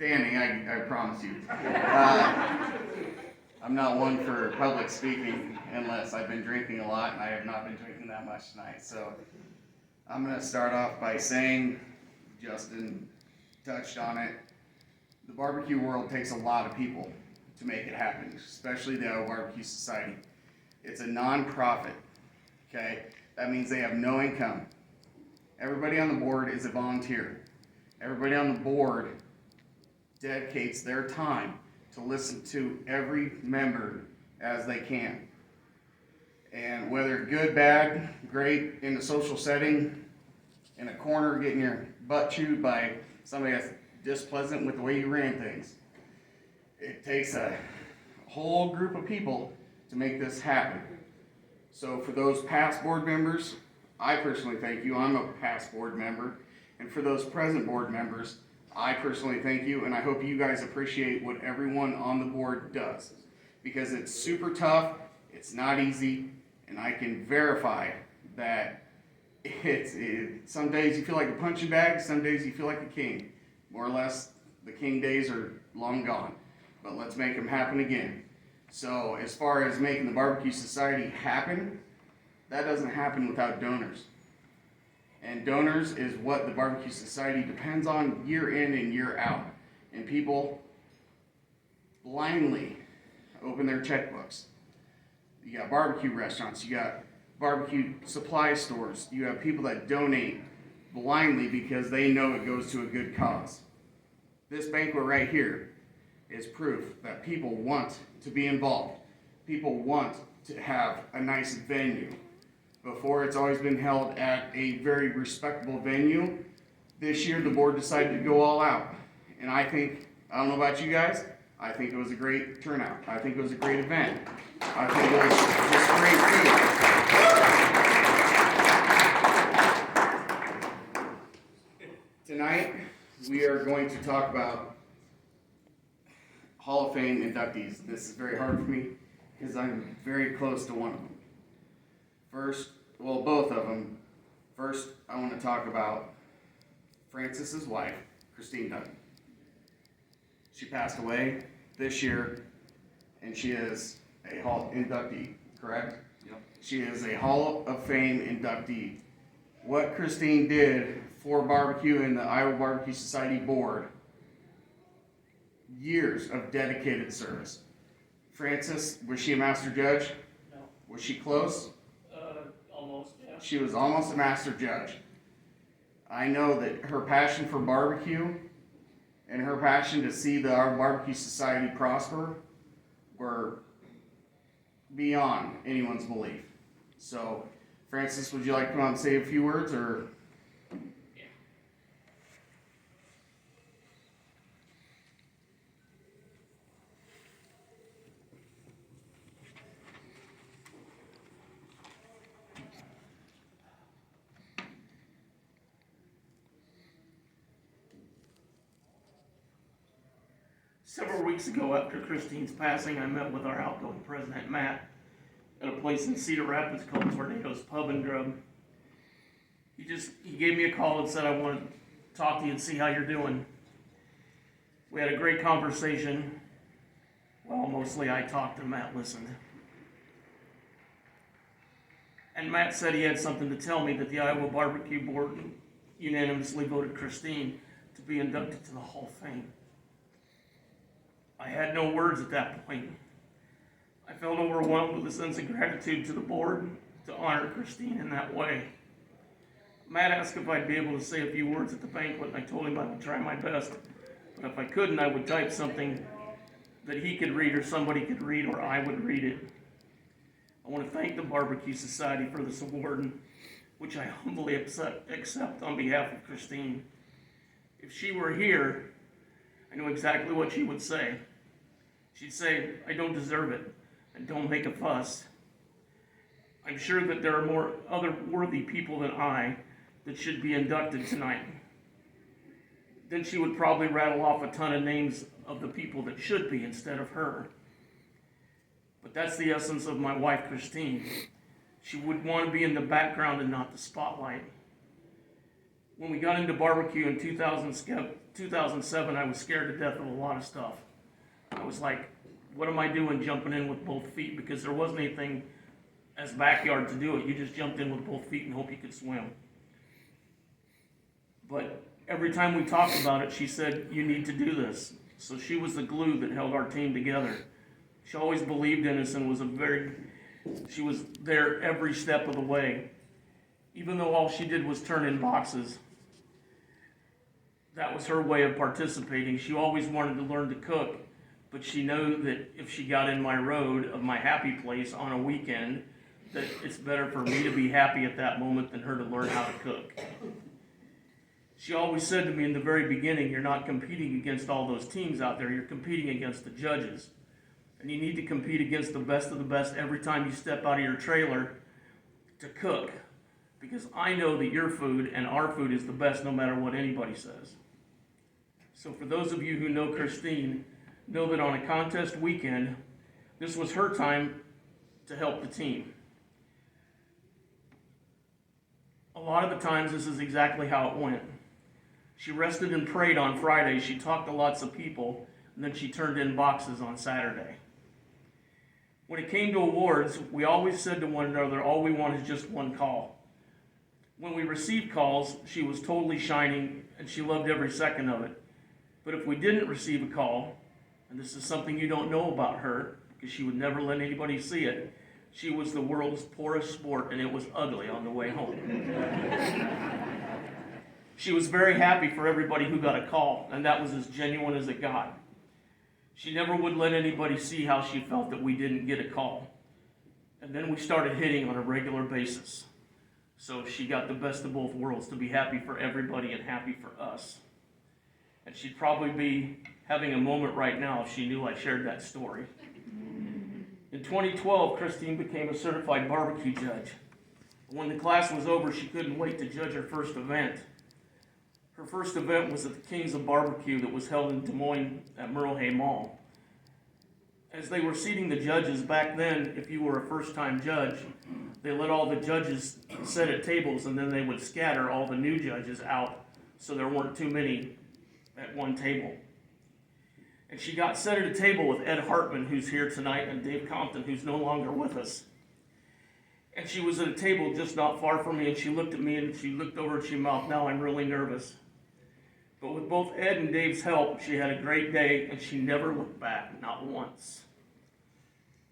standing, I promise you. I'm not one for public speaking unless I've been drinking a lot, and I have not been drinking that much tonight. So I'm going to start off by saying, Justin touched on it, the barbecue world takes a lot of people to make it happen, especially the Iowa Barbecue Society. It's a non-profit, okay? That means they have no income. Everybody on the board is a volunteer. Everybody on the board dedicates their time to listen to every member as they can. And whether good, bad, great, in a social setting, in a corner getting your butt chewed by somebody that's displeasant with the way you ran things, it takes a whole group of people to make this happen. So for those past board members, I personally thank you. I'm a past board member. And for those present board members, I personally thank you, and I hope you guys appreciate what everyone on the board does. Because it's super tough, it's not easy, and I can verify that some days you feel like a punching bag, some days you feel like a king. More or less, the king days are long gone. But let's make them happen again. So as far as making the Barbecue Society happen, that doesn't happen without donors. And donors is what the Barbecue Society depends on year in and year out. And people blindly open their checkbooks. You got barbecue restaurants, you got barbecue supply stores, you have people that donate blindly because they know it goes to a good cause. This banquet right here is proof that people want to be involved. People want to have a nice venue. Before, it's always been held at a very respectable venue. This year, the board decided to go all out. And I don't know about you guys, I think it was a great turnout. I think it was a great event. I think it was just great food. Tonight, we are going to talk about Hall of Fame inductees. This is very hard for me because I'm very close to one of them. Both of them. First, I want to talk about Francis's wife, Christine Dutton. She passed away this year, and she is a Hall inductee, correct? Yep. She is a Hall of Fame inductee. What Christine did for barbecue and the Iowa Barbecue Society board, years of dedicated service. Francis, was she a master judge? No. Was she close? Almost, yeah. She was almost a master judge. I know that her passion for barbecue and her passion to see our Barbecue Society prosper were beyond anyone's belief. So, Francis, would you like to come out and say a few words, or? Several weeks ago, after Christine's passing, I met with our outgoing president, Matt, at a place in Cedar Rapids called Tornado's Pub and Grub. He gave me a call and said, I want to talk to you and see how you're doing. We had a great conversation. Well, mostly I talked and Matt listened. And Matt said he had something to tell me, that the Iowa Barbecue Board unanimously voted Christine to be inducted to the Hall of Fame. I had no words at that point. I felt overwhelmed with a sense of gratitude to the board to honor Christine in that way. Matt asked if I'd be able to say a few words at the banquet, and I told him I would try my best. But if I couldn't, I would type something that he could read, or somebody could read, or I would read it. I want to thank the Barbecue Society for this award, which I humbly accept on behalf of Christine. If she were here, I know exactly what she would say. She'd say, I don't deserve it, and don't make a fuss. I'm sure that there are more other worthy people than I that should be inducted tonight. Then she would probably rattle off a ton of names of the people that should be instead of her. But that's the essence of my wife, Christine. She would want to be in the background and not the spotlight. When we got into barbecue in 2007, I was scared to death of a lot of stuff. I was like, what am I doing jumping in with both feet? Because there wasn't anything as backyard to do it. You just jumped in with both feet and hope you could swim. But every time we talked about it, she said, you need to do this. So she was the glue that held our team together. She always believed in us and she was there every step of the way. Even though all she did was turn in boxes, that was her way of participating. She always wanted to learn to cook, but she knew that if she got in my road of my happy place on a weekend, that it's better for me to be happy at that moment than her to learn how to cook. She always said to me in the very beginning, you're not competing against all those teams out there, you're competing against the judges. And you need to compete against the best of the best every time you step out of your trailer to cook. Because I know that your food and our food is the best no matter what anybody says. So for those of you who know Christine, know that on a contest weekend, this was her time to help the team. A lot of the times this is exactly how it went. She rested and prayed on Friday, she talked to lots of people, and then she turned in boxes on Saturday. When it came to awards, we always said to one another, all we want is just one call. When we received calls, she was totally shining, and she loved every second of it. But if we didn't receive a call, and this is something you don't know about her, because she would never let anybody see it, she was the world's poorest sport, and it was ugly on the way home. She was very happy for everybody who got a call, and that was as genuine as it got. She never would let anybody see how she felt that we didn't get a call. And then we started hitting on a regular basis. So she got the best of both worlds, to be happy for everybody and happy for us. And she'd probably be having a moment right now if she knew I shared that story. In 2012, Christine became a certified barbecue judge. When the class was over, she couldn't wait to judge her first event. Her first event was at the Kings of Barbecue that was held in Des Moines at Merle Hay Mall. As they were seating the judges back then, if you were a first-time judge, they let all the judges sit at tables and then they would scatter all the new judges out so there weren't too many at one table. And she got set at a table with Ed Hartman, who's here tonight, and Dave Compton, who's no longer with us. And she was at a table just not far from me, and she looked at me and she looked over and she mouthed, now I'm really nervous. But with both Ed and Dave's help, she had a great day, and she never looked back, not once.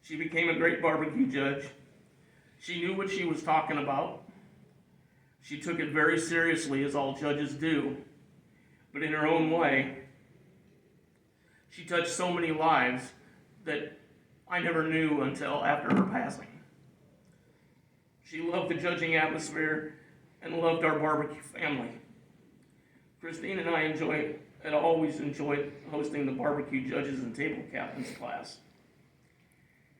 She became a great barbecue judge. She knew what she was talking about. She took it very seriously, as all judges do. But in her own way, she touched so many lives that I never knew until after her passing. She loved the judging atmosphere and loved our barbecue family. Christine and I had always enjoyed hosting the barbecue judges and table captains class.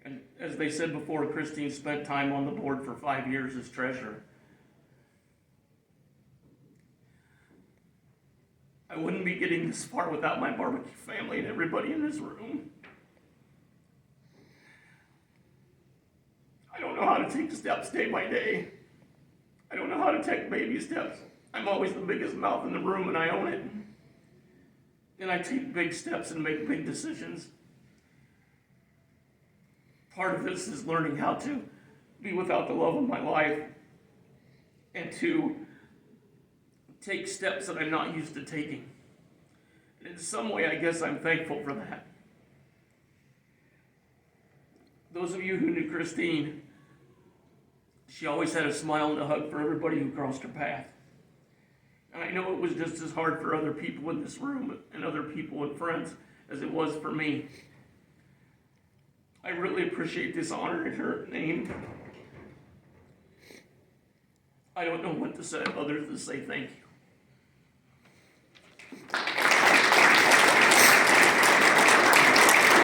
And as they said before, Christine spent time on the board for 5 years as treasurer. I wouldn't be getting this far without my barbecue family and everybody in this room. I don't know how to take steps day by day. I don't know how to take baby steps. I'm always the biggest mouth in the room and I own it. And I take big steps and make big decisions. Part of this is learning how to be without the love of my life and to take steps that I'm not used to taking. And in some way, I guess I'm thankful for that. Those of you who knew Christine, she always had a smile and a hug for everybody who crossed her path. And I know it was just as hard for other people in this room and other people and friends as it was for me. I really appreciate this honor in her name. I don't know what to say other than to say thank you.